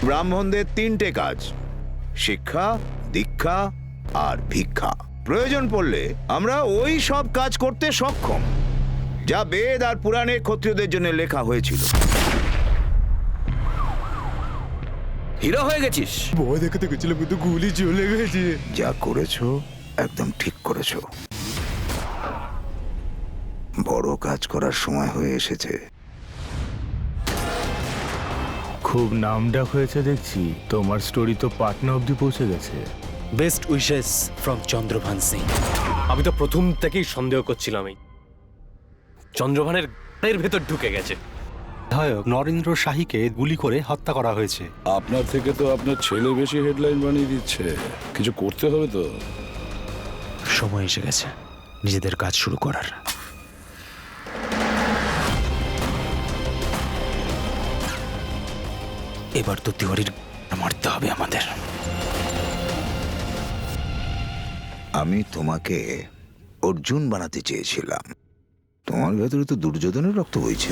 ব্রাহ্মণদের 3টে কাজ: শিক্ষা, দীক্ষা আর ভিক্ষা। প্রয়োজন পড়লে আমরা ওই সব কাজ করতে সক্ষম যা বেদ আর পুরাণে ক্ষত্রিয়দের জন্য লেখা হয়েছিল। হিরো হয়ে গেছিস। ভয় দেখাতে গেছিলাম কিন্তু গুলি চলে গেছে। যা করেছো একদম ঠিক করেছো। বড় কাজ করার সময় হয়ে এসেছে। খুব নামডাক হয়েছে দেখছি। তোমার স্টোরি তো পাটনা অবধি পৌঁছে গেছে। Best wishes from Chandrabhan Singh. আমি তো প্রথম থেকেই সন্দেহ করছিলাম এই চন্দ্রভানের এর ভেতর ঢুকে গেছে। বিধায়ক নরেন্দ্র শাহীকে গুলি করে হত্যা করা হয়েছে। আপনার থেকে তো আপনার ছেলে বেশি হেডলাইন বানিয়ে দিচ্ছে। কিছু করতে হবে তো। সময় এসে গেছে নিজেদের কাজ শুরু করার। এবার তো তিওয়ারির মারতে হবে আমাদের। আমি তোমাকে অর্জুন বানাতে চেয়েছিলাম। তোমার ভেতরে তো দুর্যোধনের রক্ত বইছে।